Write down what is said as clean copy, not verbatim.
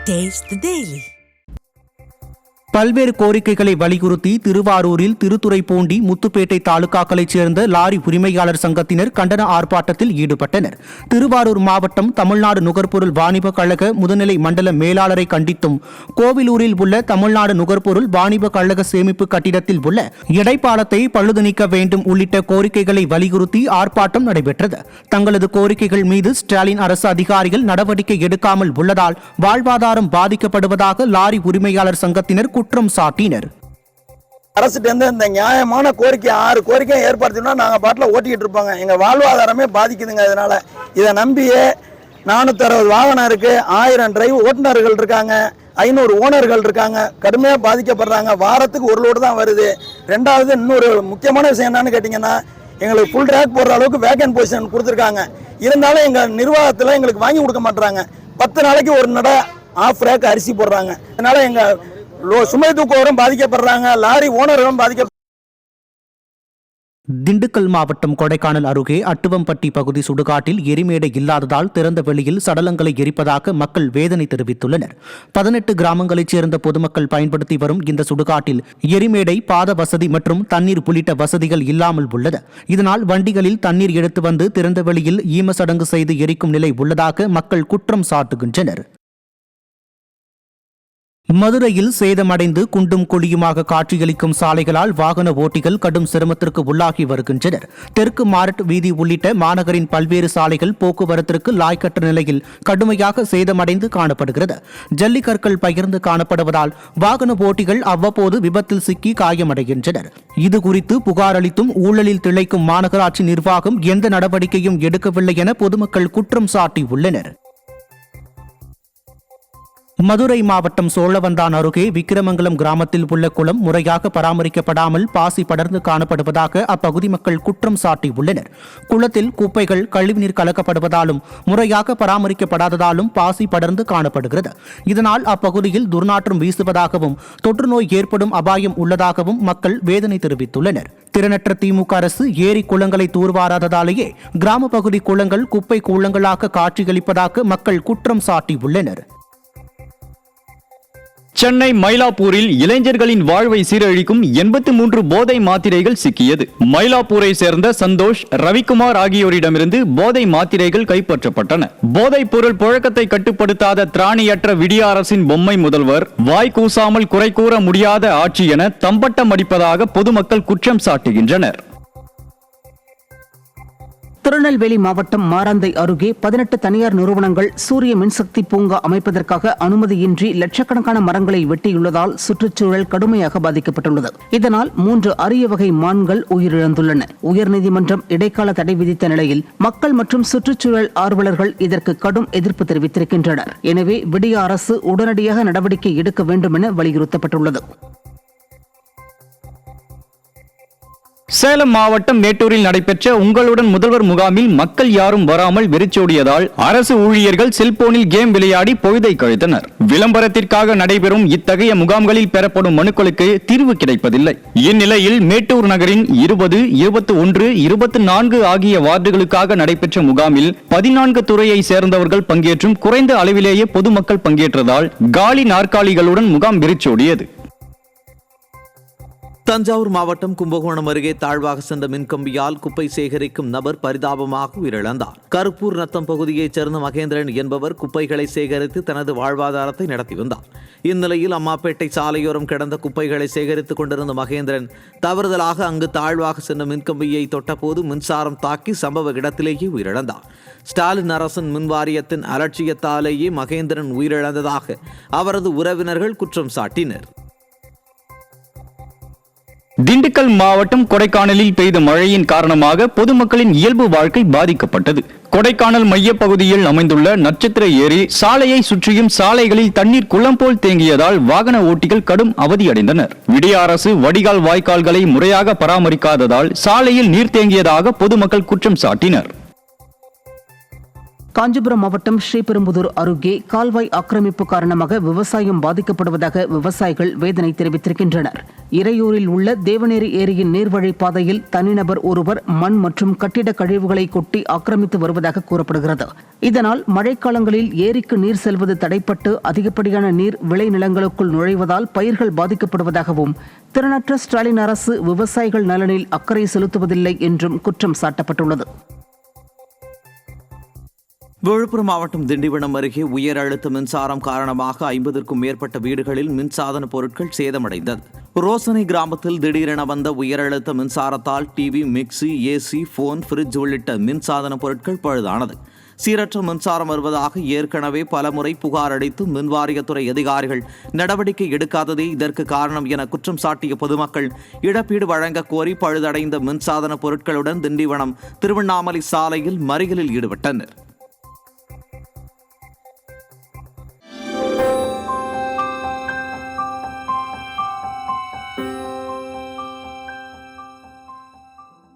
Taste the Daily. பல்வேறு கோரிக்கைகளை வலியுறுத்தி திருவாரூரில் திருத்துறைப்பூண்டி முத்துப்பேட்டை தாலுகாக்களைச் சேர்ந்த லாரி உரிமையாளர் சங்கத்தினர் கண்டன ஆர்ப்பாட்டத்தில் ஈடுபட்டனர். திருவாரூர் மாவட்டம் தமிழ்நாடு நுகர்பொருள் வாணிப கழக முதுநிலை மண்டல மேலாளரை கண்டித்தும் கோவிலூரில் உள்ள தமிழ்நாடு நுகர்பொருள் வாணிப கழக சேமிப்பு கட்டிடத்தில் உள்ள இடைப்பாலத்தை பழுது நீக்க வேண்டும் உள்ளிட்ட கோரிக்கைகளை வலியுறுத்தி ஆர்ப்பாட்டம் நடைபெற்றது. தங்களது கோரிக்கைகள் மீது ஸ்டாலின் அரசு அதிகாரிகள் நடவடிக்கை எடுக்காமல் உள்ளதால் வாழ்வாதாரம் பாதிக்கப்படுவதாக லாரி உரிமையாளர் சங்கத்தினர் குற்றம் சாட்டினர். அரசுட்டு இந்த நியாயமான கோரிக்கை 6 கோரிக்கையை ஏற்படுத்தினா நாங்கள் பாட்டில் ஓட்டிக்கிட்டு இருப்பாங்க. எங்கள் வாழ்வாதாரமே பாதிக்குதுங்க. இதனால இதை நம்பியே 460 வாகனம் இருக்கு, 1000 டிரைவ் ஓட்டுநர்கள் இருக்காங்க, 500 ஓனர்கள் இருக்காங்க. கடுமையாக பாதிக்கப்படுறாங்க. வாரத்துக்கு 1 லோடு தான் வருது. ரெண்டாவது இன்னொரு முக்கியமான விஷயம் என்னன்னு கேட்டிங்கன்னா, எங்களுக்கு ஃபுல் ரேக் போடுற அளவுக்கு வேக்கன்ட் பொசிஷன் கொடுத்துருக்காங்க. இருந்தாலும் எங்கள் நிர்வாகத்தில் எங்களுக்கு வாங்கி கொடுக்க மாட்டுறாங்க. 10 நாளைக்கு ஒரு நட ஆஃப் ரேக் அரிசி போடுறாங்க. அதனால எங்கள் சுமை தூக்குவோரும் பாதிக்கப்படுறாங்க, லாரி ஓனர்களும் பாதிக்க. திண்டுக்கல் மாவட்டம் கொடைக்கானல் அருகே அட்டுவம்பட்டி பகுதி சுடுகாட்டில் எரிமேடை இல்லாததால் திறந்த வெளியில் சடலங்களை எரிப்பதாக மக்கள் வேதனை தெரிவித்துள்ளனர். 18 கிராமங்களைச் சேர்ந்த பொதுமக்கள் பயன்படுத்தி வரும் இந்த சுடுகாட்டில் எரிமேடை, பாத வசதி மற்றும் தண்ணீர் உள்ளிட்ட வசதிகள் இல்லாமல் உள்ளது. இதனால் வண்டிகளில் தண்ணீர் எடுத்து வந்து திறந்த வெளியில் ஈமசடங்கு செய்து எரிக்கும் நிலை உள்ளதாக மக்கள் குற்றம் சாட்டுகின்றனர். மதுரையில் சேதமடைந்து குண்டும் குழியுமாக காட்சியளிக்கும் சாலைகளால் வாகன ஓட்டிகள் கடும் சிரமத்திற்கு உள்ளாகி வருகின்றனர். தெற்கு மாரட் வீதி உள்ளிட்ட மாநகரின் பல்வேறு சாலைகள் போக்குவரத்திற்கு லாய்க்கற்ற நிலையில் கடுமையாக சேதமடைந்து காணப்படுகிறது. ஜல்லிக்கற்கள் பகிர்ந்து காணப்படுவதால் வாகன ஓட்டிகள் அவ்வப்போது விபத்தில் சிக்கி காயமடைகின்றனர். இதுகுறித்து புகார் அளித்தும் ஊழலில் திளைக்கும் மாநகராட்சி நிர்வாகம் எந்த நடவடிக்கையும் எடுக்கவில்லை என பொதுமக்கள் குற்றம் சாட்டியுள்ளனர். மதுரை மாவட்டம் சோழவந்தான் அருகே விக்கிரமங்கலம் கிராமத்தில் உள்ள குளம் முறையாக பராமரிக்கப்படாமல் பாசி படர்ந்து காணப்படுவதாக அப்பகுதி மக்கள் குற்றம் சாட்டியுள்ளனர். குளத்தில் குப்பைகள், கழிவுநீர் கலக்கப்படுவதாலும் முறையாக பராமரிக்கப்படாததாலும் பாசி படர்ந்து காணப்படுகிறது. இதனால் அப்பகுதியில் துர்நாற்றம் வீசுவதாகவும் தொற்றுநோய் ஏற்படும் அபாயம் உள்ளதாகவும் மக்கள் வேதனை தெரிவித்துள்ளனர். திறனற்ற திமுக அரசு ஏரி குளங்களை தூர்வாராததாலேயே கிராம பகுதி குளங்கள் குப்பை கூளங்களாக காட்சியளிப்பதாக மக்கள் குற்றம் சாட்டியுள்ளனர். சென்னை மயிலாப்பூரில் இளைஞர்களின் வாழ்வை சீரழிக்கும் 83 போதை மாத்திரைகள் சிக்கியது. மயிலாப்பூரை சேர்ந்த சந்தோஷ், ரவிக்குமார் ஆகியோரிடமிருந்து போதை மாத்திரைகள் கைப்பற்றப்பட்டன. போதைப் பொருள் புழக்கத்தை கட்டுப்படுத்தாத திராணியற்ற விடிய அரசின் பொம்மை முதல்வர், வாய் கூசாமல் குறை கூற முடியாத ஆட்சி என தம்பட்டம் அடிப்பதாக பொதுமக்கள் குற்றம் சாட்டுகின்றனர். திருநெல்வேலி மாவட்டம் மாராந்தை அருகே 18 தனியார் நிறுவனங்கள் சூரிய மின்சக்தி பூங்கா அமைப்பதற்காக அனுமதியின்றி லட்சக்கணக்கான மரங்களை வெட்டியுள்ளதால் சுற்றுச்சூழல் கடுமையாக பாதிக்கப்பட்டுள்ளது. இதனால் 3 அரிய வகை மான்கள் உயிரிழந்துள்ளன. உயர்நீதிமன்றம் இடைக்கால தடை விதித்த நிலையில் மக்கள் மற்றும் சுற்றுச்சூழல் ஆர்வலர்கள் இதற்கு கடும் எதிர்ப்பு தெரிவித்திருக்கின்றனர். எனவே விடிய அரசு உடனடியாக நடவடிக்கை எடுக்க வேண்டும் என வலியுறுத்தப்பட்டுள்ளது. சேலம் மாவட்டம் மேட்டூரில் நடைபெற்ற உங்களுடன் முதல்வர் முகாமில் மக்கள் யாரும் வராமல் வெறிச்சோடியதால் அரசு ஊழியர்கள் செல்போனில் கேம் விளையாடி பொழுதை கழித்தனர். விளம்பரத்திற்காக நடைபெறும் இத்தகைய முகாம்களில் பெறப்படும் மனுக்களுக்கு தீர்வு கிடைப்பதில்லை. இந்நிலையில் மேட்டூர் நகரின் 20, 21, 24 ஆகிய வார்டுகளுக்காக நடைபெற்ற முகாமில் 14 துறையை சேர்ந்தவர்கள் பங்கேற்றும் குறைந்த அளவிலேயே பொதுமக்கள் பங்கேற்றதால் காலி நாற்காலிகளுடன் முகாம் வெறிச்சோடியது. தஞ்சாவூர் மாவட்டம் கும்பகோணம் அருகே தாழ்வாக சென்ற மின்கம்பியால் குப்பை சேகரிக்கும் நபர் பரிதாபமாக உயிரிழந்தார். கருப்பூர் நத்தம் பகுதியைச் சேர்ந்த மகேந்திரன் என்பவர் குப்பைகளை சேகரித்து தனது வாழ்வாதாரத்தை நடத்தி வந்தார். இந்நிலையில் அம்மாப்பேட்டை சாலையோரம் கிடந்த குப்பைகளை சேகரித்துக் கொண்டிருந்த மகேந்திரன் தவறுதலாக அங்கு தாழ்வாக சென்ற மின்கம்பியை தொட்டபோது மின்சாரம் தாக்கி சம்பவ இடத்திலேயே உயிரிழந்தார். ஸ்டாலின் அரசின் மின்வாரியத்தின் அலட்சியத்தாலேயே மகேந்திரன் உயிரிழந்ததாக அவரது உறவினர்கள் குற்றம் சாட்டினர். திண்டுக்கல் மாவட்டம் கொடைக்கானலில் பெய்த மழையின் காரணமாக பொதுமக்களின் இயல்பு வாழ்க்கை பாதிக்கப்பட்டது. கொடைக்கானல் மையப்பகுதியில் அமைந்துள்ள நட்சத்திர ஏரி சாலையை சுற்றியும் சாலைகளில் தண்ணீர் குளம் போல் தேங்கியதால் வாகன ஓட்டிகள் கடும் அவதியடைந்தனர். விடிய அரசு வடிகால் வாய்க்கால்களை முறையாக பராமரிக்காததால் சாலையில் நீர் தேங்கியதாக பொதுமக்கள் குற்றம் சாட்டினர். காஞ்சிபுரம் மாவட்டம் ஸ்ரீபெரும்புதூர் அருகே கால்வாய் ஆக்கிரமிப்பு காரணமாக விவசாயம் பாதிக்கப்படுவதாக விவசாயிகள் வேதனை தெரிவித்திருக்கின்றனர். இறையூரில் உள்ள தேவநேரி ஏரியின் நீர்வழி பாதையில் தனிநபர் ஒருவர் மண் மற்றும் கட்டிட கழிவுகளை கொட்டி ஆக்கிரமித்து வருவதாக கூறப்படுகிறது. இதனால் மழைக்காலங்களில் ஏரிக்கு நீர் செல்வது தடைப்பட்டு அதிகப்படியான நீர் விளைநிலங்களுக்குள் நுழைவதால் பயிர்கள் பாதிக்கப்படுவதாகவும் திறனற்ற ஸ்டாலின் அரசு விவசாயிகள் நலனில் அக்கறை செலுத்துவதில்லை என்றும் குற்றம் சாட்டப்பட்டுள்ளது. விழுப்புரம் மாவட்டம் திண்டிவனம் அருகே உயர் அழுத்த மின்சாரம் காரணமாக 50க்கும் மேற்பட்ட வீடுகளில் மின்சாதன பொருட்கள் சேதமடைந்தது. ரோசனை கிராமத்தில் திடீரென வந்த உயர் அழுத்த மின்சாரத்தால் TV, mixie, AC, phone, fridge உள்ளிட்ட மின்சாதன பொருட்கள் பழுதானது. சீரற்ற மின்சாரம் வருவதாக ஏற்கனவே பலமுறை புகார் அளித்து மின்வாரியத்துறை அதிகாரிகள் நடவடிக்கை எடுக்காததே இதற்கு காரணம் என குற்றம் சாட்டிய பொதுமக்கள் இழப்பீடு வழங்க கோரி பழுதடைந்த மின்சாதன பொருட்களுடன் திண்டிவனம் திருவண்ணாமலை சாலையில் மறியலில் ஈடுபட்டனர்.